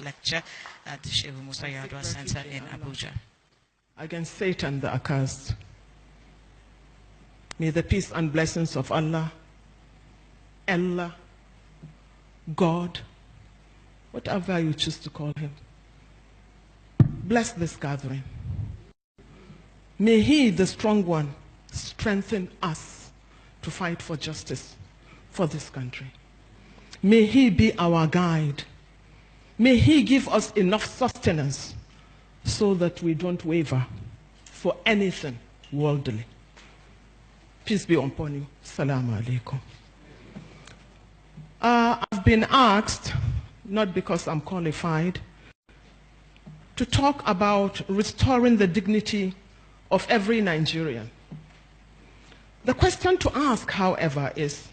lecture at the Shehu Musa Yadwa Center in Abuja. Against Satan the accursed. May the peace and blessings of Allah, God, whatever you choose to call him, bless this gathering. May he, the strong one, strengthen us to fight for justice for this country. May he be our guide. May he give us enough sustenance so that we don't waver for anything worldly. Peace be upon you. Assalamu alaikum. I've been asked, not because I'm qualified, to talk about restoring the dignity of every Nigerian. The question to ask, however, is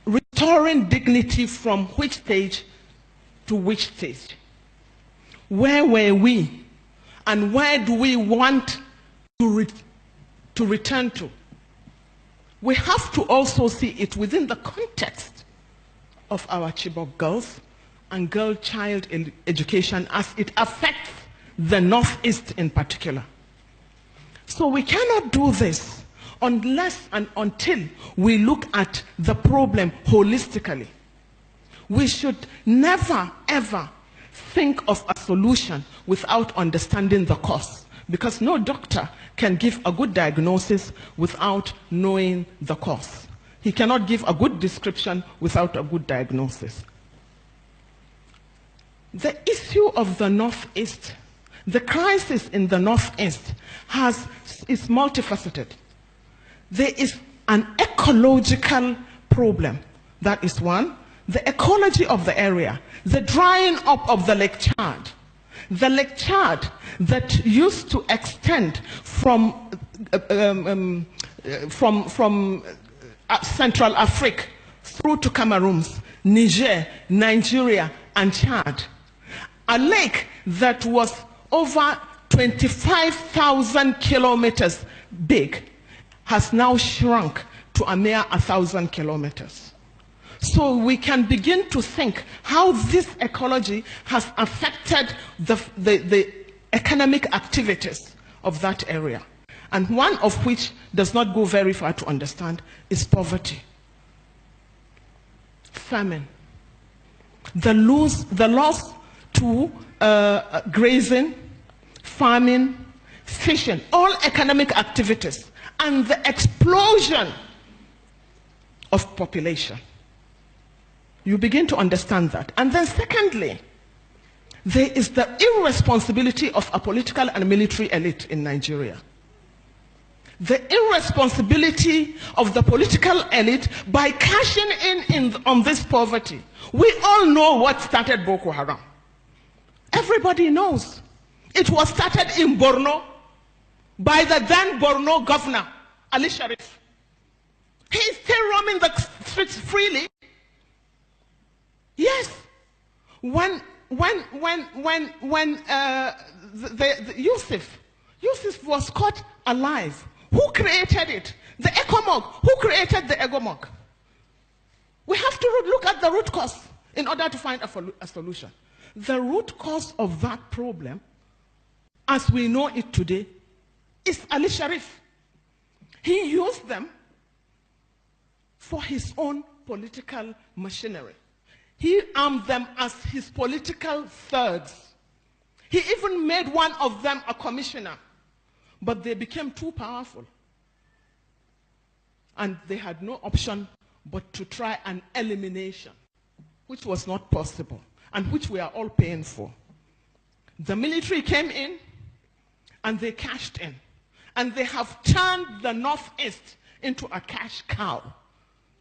restoring dignity from which stage to which stage? Where were we, and where do we want to return to? We have to also see it within the context of our Chibok girls and girl child education as it affects the Northeast in particular. So we cannot do this unless and until we look at the problem holistically. We should never, ever think of a solution without understanding the cause, because no doctor can give a good diagnosis without knowing the cause. He cannot give a good description without a good diagnosis. The issue of the Northeast, the crisis in the Northeast is multifaceted. There is an ecological problem. That is one. The ecology of the area, the drying up of the Lake Chad. The Lake Chad that used to extend from Central Africa through to Cameroon, Niger, Nigeria, and Chad. A lake that was over 25,000 kilometers big has now shrunk to a mere 1,000 kilometers. So we can begin to think how this ecology has affected the economic activities of that area. And one of which does not go very far to understand is poverty, famine, the loss to grazing, farming, fishing, all economic activities, and the explosion of population. You begin to understand that. And then secondly, there is the irresponsibility of a political and military elite in Nigeria. The irresponsibility of the political elite by cashing in on this poverty. We all know what started Boko Haram. Everybody knows. It was started in Borno by the then Borno governor, Ali Sharif. He is still roaming the streets freely. Yes. When Yusuf was caught alive, who created it? The ECOMOG. Who created the ECOMOG? We have to look at the root cause in order to find a solution. The root cause of that problem, as we know it today, is Ali Sharif. He used them for his own political machinery. He armed them as his political thugs. He even made one of them a commissioner. But they became too powerful. And they had no option but to try an elimination, which was not possible, and which we are all paying for. The military came in, and they cashed in. And they have turned the Northeast into a cash cow.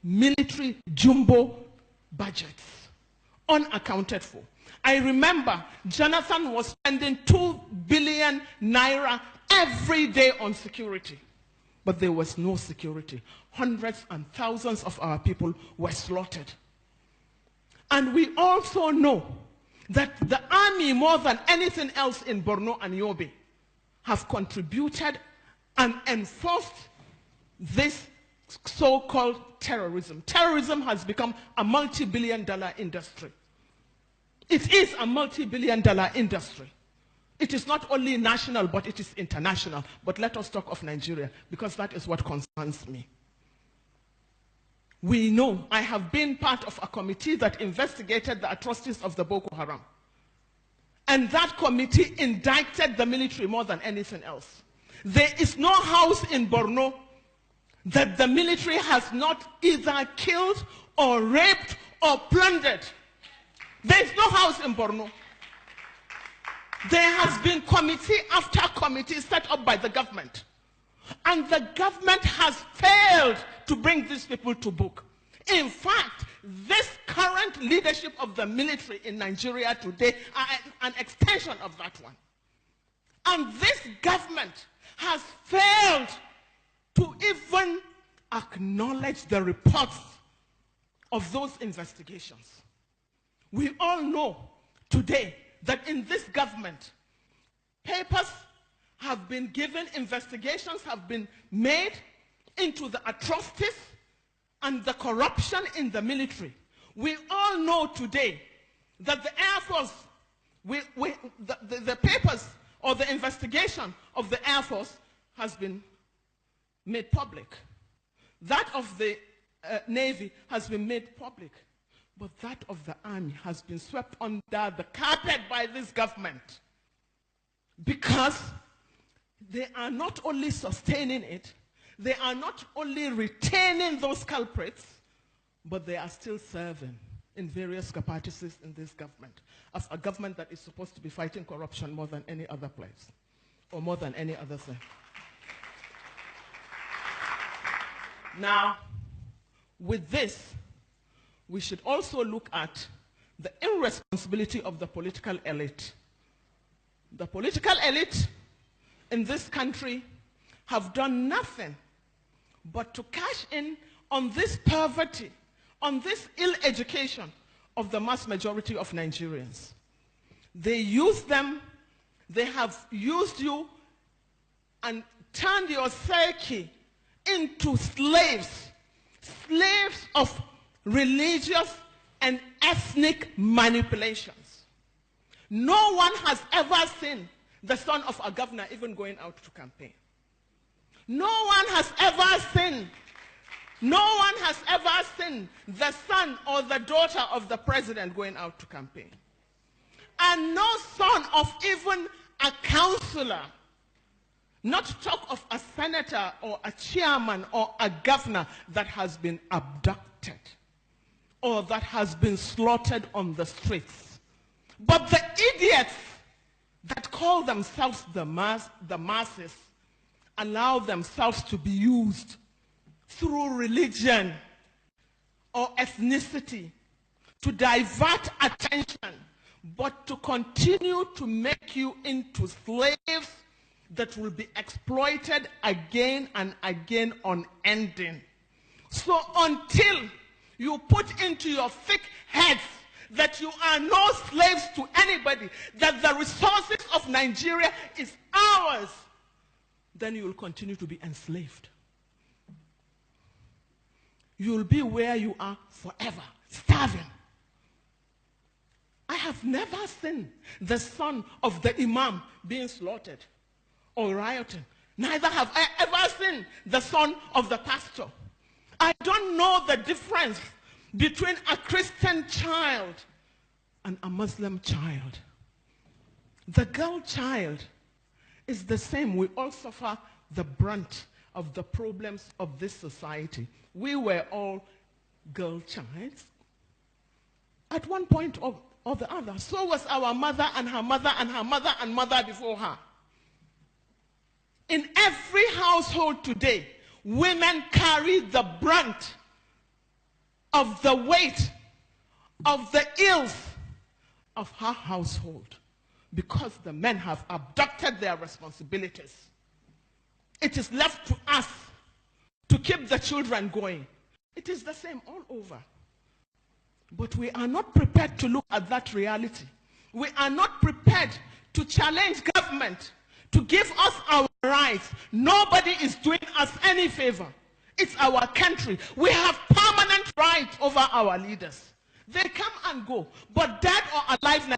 Military jumbo budgets, unaccounted for. I remember Jonathan was spending 2 billion naira every day on security. But there was no security. Hundreds and thousands of our people were slaughtered. And we also know that the army, more than anything else in Borno and Yobe, have contributed and enforced this so-called terrorism. Terrorism has become a multi-billion-dollar industry. It is a multi-billion-dollar industry. It is not only national, but it is international. But let us talk of Nigeria, because that is what concerns me. We know, I have been part of a committee that investigated the atrocities of the Boko Haram. And that committee indicted the military more than anything else. There is no house in Borno that the military has not either killed or raped or plundered. There is no house in Borno. There has been committee after committee set up by the government. And the government has failed to bring these people to book. In fact, this current leadership of the military in Nigeria today are an extension of that one. And this government has failed to even acknowledge the reports of those investigations. We all know today that in this government, papers have been given, investigations have been made into the atrocities and the corruption in the military. We all know today that the Air Force, the papers or the investigation of the Air Force has been made public. That of the Navy has been made public. But that of the Army has been swept under the carpet by this government. Because they are not only sustaining it, they are not only retaining those culprits, but they are still serving in various capacities in this government, as a government that is supposed to be fighting corruption more than any other place, or more than any other thing. Now, with this, we should also look at the irresponsibility of the political elite. The political elite in this country have done nothing but to cash in on this poverty, on this ill education of the mass majority of Nigerians. They use them, they have used you and turned your psyche into slaves, slaves of religious and ethnic manipulations. No one has ever seen the son of a governor even going out to campaign. No one has ever seen the son or the daughter of the president going out to campaign. And no son of even a councillor, not to talk of a senator or a chairman or a governor, that has been abducted or that has been slaughtered on the streets. But the idiots that call themselves the masses allow themselves to be used through religion or ethnicity to divert attention, but to continue to make you into slaves that will be exploited again and again unending. So until you put into your thick heads that you are no slaves to anybody, that the resources of Nigeria is ours, then you will continue to be enslaved. You will be where you are forever, starving. I have never seen the son of the imam being slaughtered or rioting. Neither have I ever seen the son of the pastor. I don't know the difference between a Christian child and a Muslim child. The girl child is the same. We all suffer the brunt of the problems of this society. We were all girl childs at one point or the other. So was our mother and her mother and her mother and mother before her. In every household today, women carry the brunt of the weight of the ills of her household, because the men have abducted their responsibilities. It is left to us to keep the children going. It is the same all over. But we are not prepared to look at that reality. We are not prepared to challenge government to give us our rights. Nobody is doing us any favor. It's our country. We have permanent rights over our leaders. They come and go. But dead or alive,